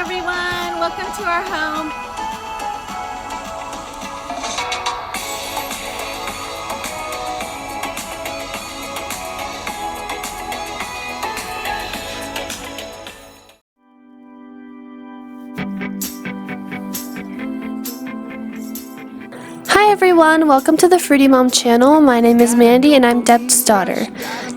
everyone, welcome to our home. Hi everyone, welcome to the FruityMom channel. My name is Mandy and I'm Deb's daughter.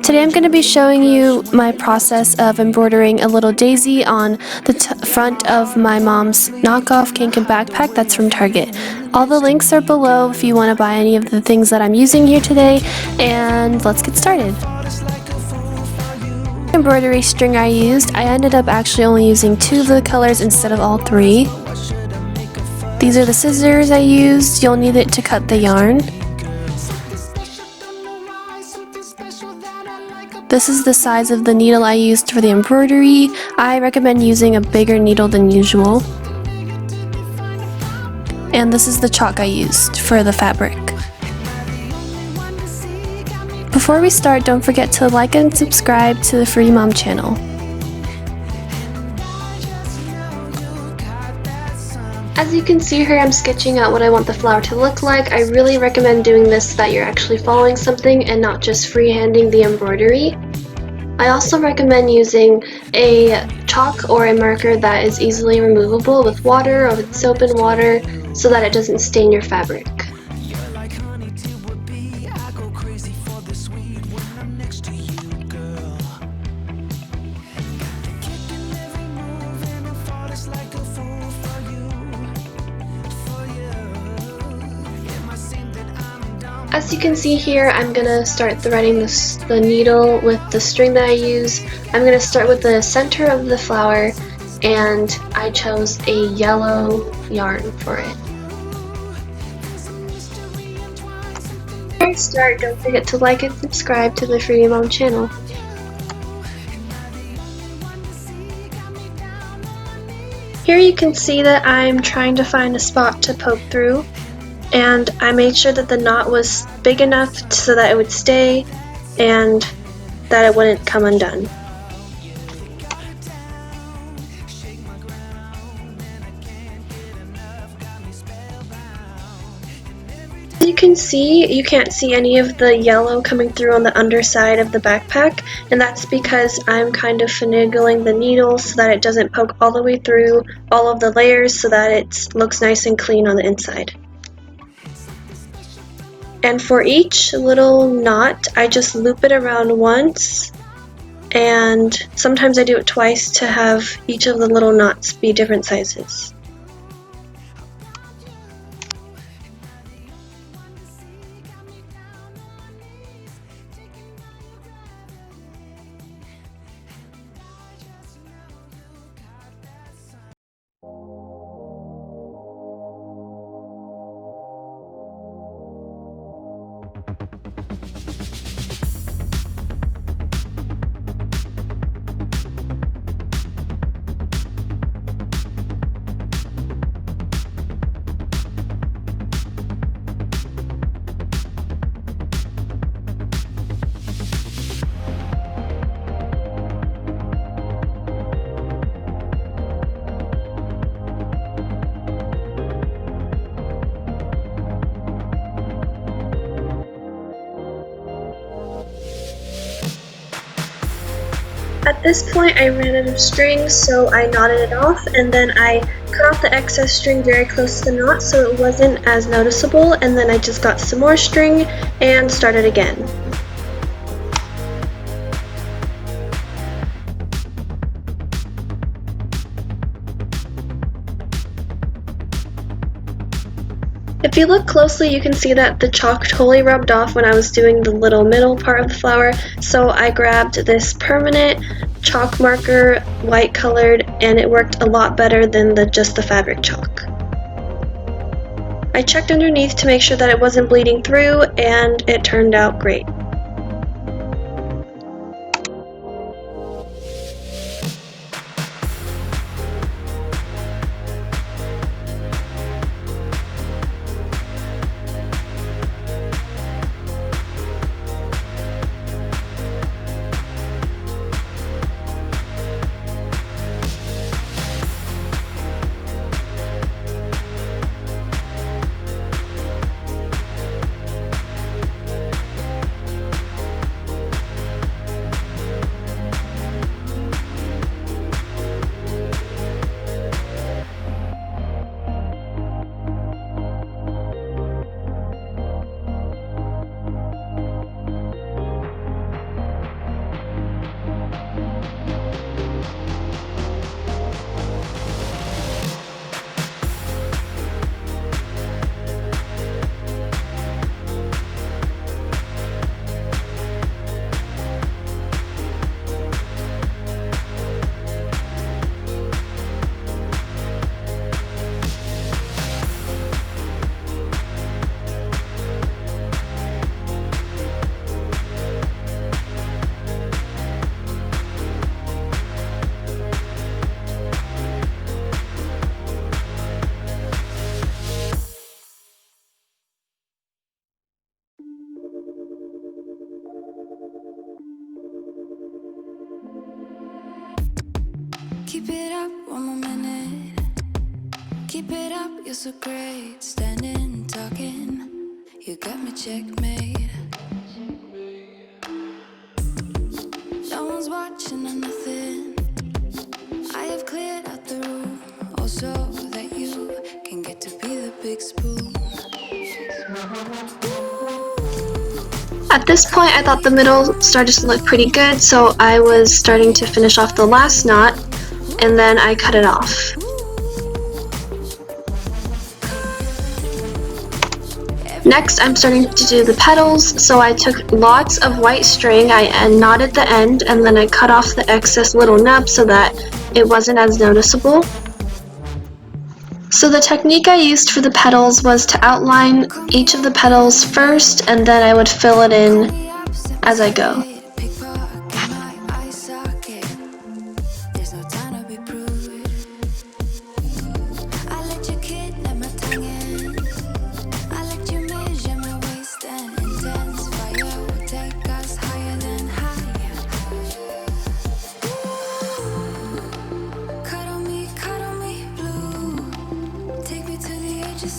Today I'm going to be showing you my process of embroidering a little daisy on the front of my mom's knockoff kanken backpack that's from Target. All the links are below if you want to buy any of the things that I'm using here today, and let's get started. Embroidery string I used, I ended up actually only using 2 of the colors instead of all 3. These are the scissors I used. You'll need it to cut the yarn. This is the size of the needle I used for the embroidery. I recommend using a bigger needle than usual. And this is the chalk I used for the fabric. Before we start, don't forget to like and subscribe to the FruityMom channel. As you can see here, I'm sketching out what I want the flower to look like. I really recommend doing this so that you're actually following something and not just freehanding the embroidery. I also recommend using a chalk or a marker that is easily removable with water or with soap and water so that it doesn't stain your fabric. As you can see here, I'm going to start threading the needle with the string that I use. I'm going to start with the center of the flower, and I chose a yellow yarn for it. Before I start, don't forget to like and subscribe to the FruityMom channel. Here you can see that I'm trying to find a spot to poke through. And I made sure that the knot was big enough so that it would stay and that it wouldn't come undone. As you can see, you can't see any of the yellow coming through on the underside of the backpack, and that's because I'm kind of finagling the needle so that it doesn't poke all the way through all of the layers so that it looks nice and clean on the inside. And for each little knot, I just loop it around once, and sometimes I do it twice to have each of the little knots be different sizes. At this point I ran out of string, so I knotted it off, and then I cut off the excess string very close to the knot so it wasn't as noticeable, and then I just got some more string and started again. If you look closely, you can see that the chalk totally rubbed off when I was doing the little middle part of the flower, so I grabbed this permanent chalk marker, white colored, and it worked a lot better than just the fabric chalk. I checked underneath to make sure that it wasn't bleeding through, and it turned out great. one more minute. Keep it up, you're so great. Standing, talking, you got me checkmate. No one's watching or nothing. I have cleared out the room, also that you can get to be the big spoon. At this point, I thought the middle started to look pretty good, so I was starting to finish off the last knot, and then I cut it off. Next, I'm starting to do the petals, so I took lots of white string, I knotted the end, and then I cut off the excess little nub so that it wasn't as noticeable. So the technique I used for the petals was to outline each of the petals first, and then I would fill it in as I go.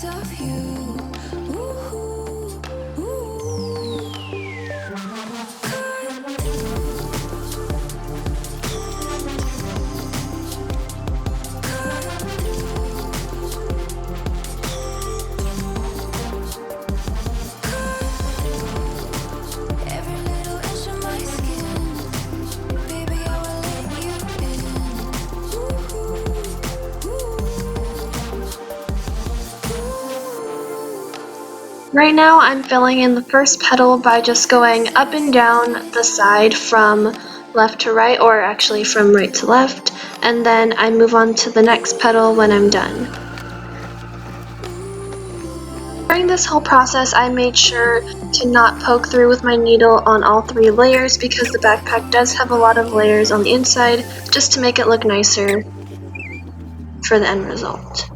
Of you. Ooh, ooh. Every little inch of my skin, baby, I will let you in. Right now I'm filling in the first petal by just going up and down the side from left to right, or actually from right to left, and then I move on to the next petal when I'm done. During this whole process, I made sure to not poke through with my needle on all 3 layers because the backpack does have a lot of layers on the inside, just to make it look nicer for the end result.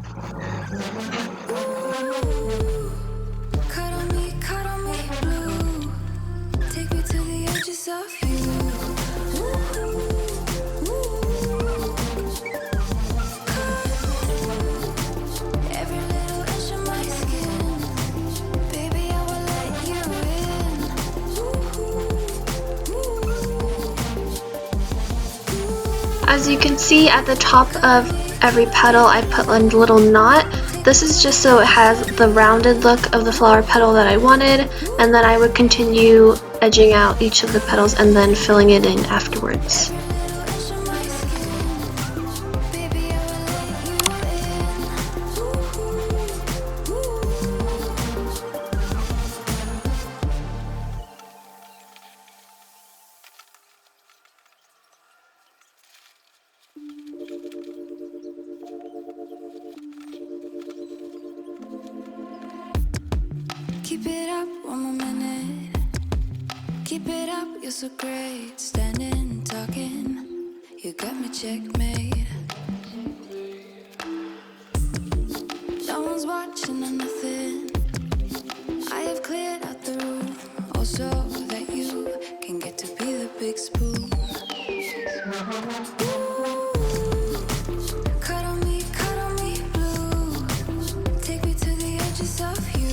As you can see at the top of every petal, I put a little knot. This is just so it has the rounded look of the flower petal that I wanted, and then I would continue edging out each of the petals and then filling it in afterwards. Keep it up one more minute. Keep it up, you're so great. Standing, talking, you got me checkmate. No one's watching or nothing. I have cleared out the room, also that you can get to be the big spoon. Cuddle me blue. Take me to the edges of you.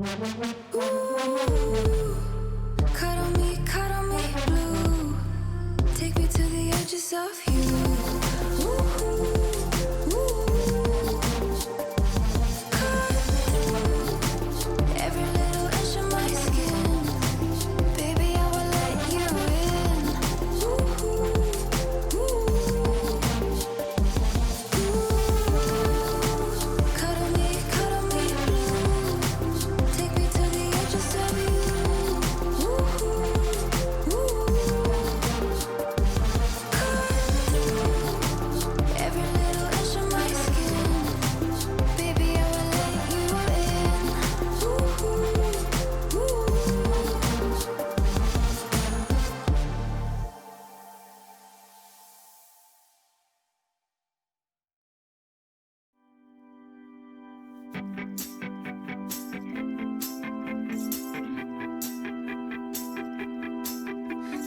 Cuddle me blue. Take me to the edges of you. Every little inch of my skin, baby, I will let you in. Cuddle me blue. Take me to the edges of you. Every little inch of my skin, baby, I will let you in.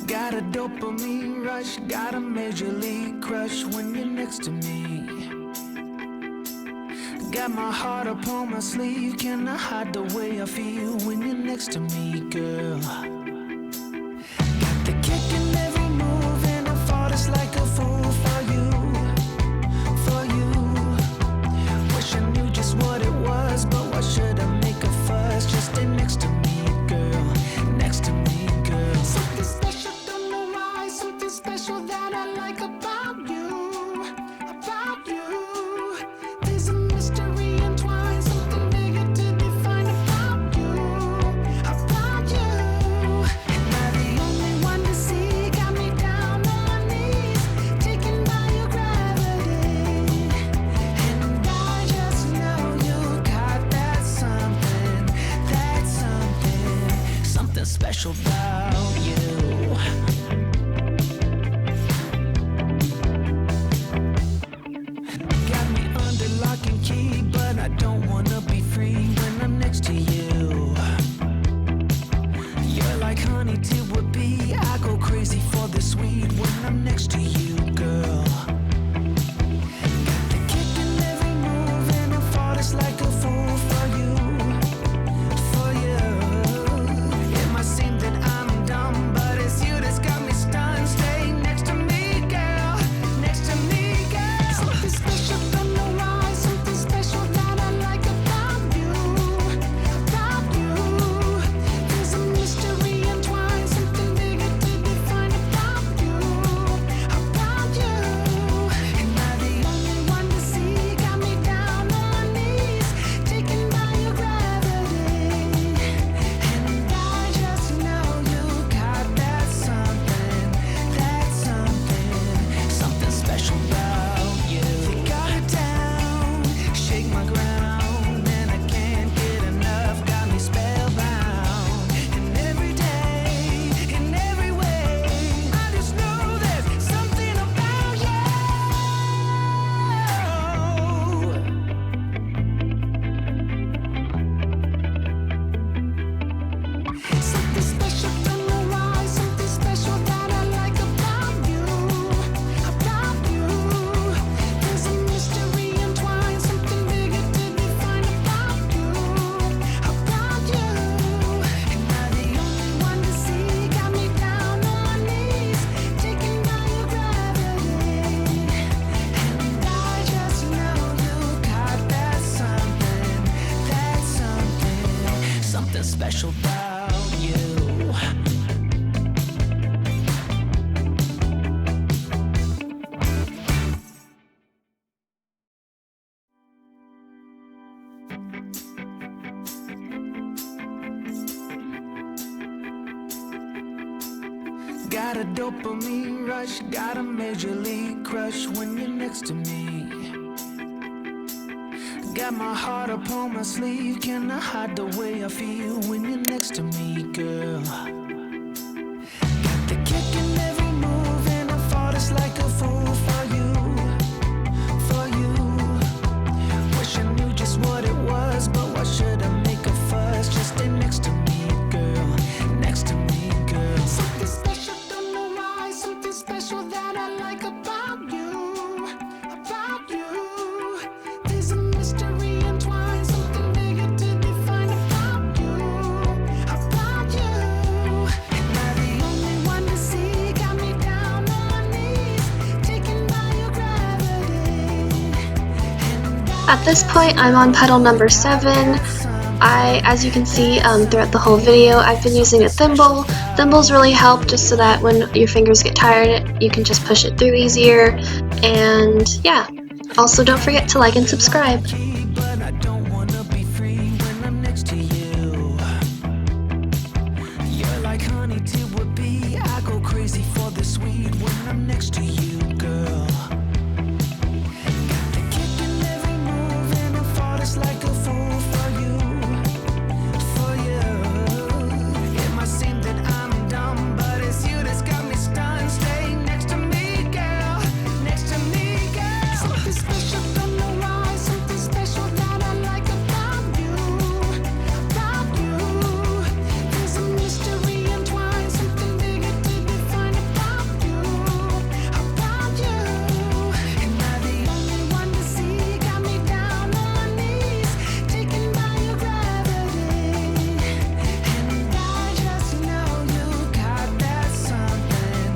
Got a dopamine rush, got a major league crush when you're next to me. Got my heart upon my sleeve, can I hide the way I feel when you're next to me, girl? Got the kick in every move and I fought it's like a fool for you, for you. Wish I knew just what it was, but why should I make a fuss? Just stay next to me, girl, next to me, girl. Something special, don't know why, something special that I like about you, about you. There's a mystery entwined, something bigger to define about you, about you. Am I the only one to see? Got me down on my knees, taken by your gravity. And I just know you got that something, something special about you. Got me under lock and key, but I don't wanna be free when I'm next to you. You're like honey to a bee, I go crazy for the sweet when I'm next to you, girl. Got the kick in every move and I fought it's like a fool for you, for you. It might seem that I'm dumb, but it's you that's got me stunned. Stay next to me, girl, next to me, girl. Something special, don't know why, something special that I like about you, about you. There's a mystery entwined, something bigger to define about you, about you. Am I the only one to see? Got me down on my knees, taken by your gravity. And I just know you got that something, something special about you. You got it down, shake my ground, and I can't get enough, got me spellbound. And every day, in every way, I just know there's something about you. Something special, don't know why, something special that I like about you, about you. There's a mystery entwined, something bigger to define about you, about you. Am I the only one to see? Got me down on my knees, taken by your gravity. And I just know you got that something special about you. Got a dopamine rush, got a major league crush when you're next to me. Got my heart upon my sleeve, can I hide the way I feel when you're next to me, girl? Got the kick in every move and I fought it's like a fool for you, for you. Wish I knew just what it was, but why should I make a fuss? Just stay next to me, girl, next to me, girl. Something special, don't know why, something special that I like about you, about you. There's a mystery entwined, something bigger to define about you, At this point, I'm on petal number 7. As you can see throughout the whole video, I've been using a thimble. Thimbles really help just so that when your fingers get tired, you can just push it through easier. And yeah, also don't forget to like and subscribe. But I don't wanna be free when I'm next to you. You're like honey to a bee. I go crazy for the sweet when I'm next to you, girl. Got the kick in every move and I fought it's like a fool for you, for you. It might seem that I'm dumb, but it's you that's got me stunned. Stay next to me, girl, next to me, girl. Something special from the rise, something special that I like about you, about you. There's a mystery entwined, something bigger to define about you, about you. And I'm the only one to see, got me down on my knees, taken by your gravity. And I just know you got that something,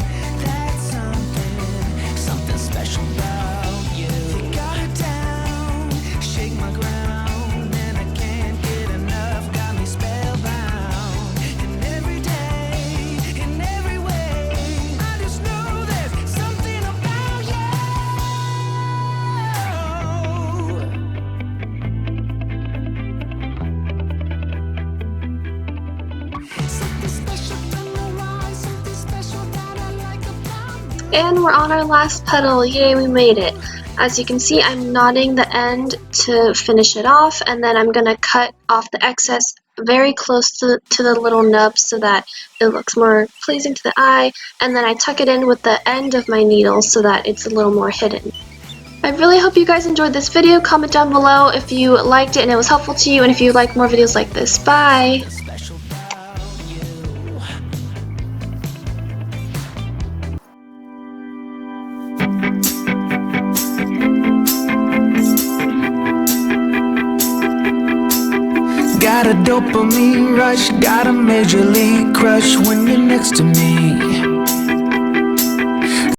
something special about you. You got it down, shake my ground, and I can't get enough, got me spellbound. And every day, in every way, I just know there's something about you. Something special from the rise, something special that I like about you. And we're on our last petal. Yay, we made it. As you can see, I'm knotting the end to finish it off, and then I'm gonna cut off the excess very close to the little nub so that it looks more pleasing to the eye, and then I tuck it in with the end of my needle so that it's a little more hidden. I really hope you guys enjoyed this video. Comment down below if you liked it and it was helpful to you, and if you'd like more videos like this. Bye! Special about you. Got a dopamine rush, got a major league crush when you're next to me.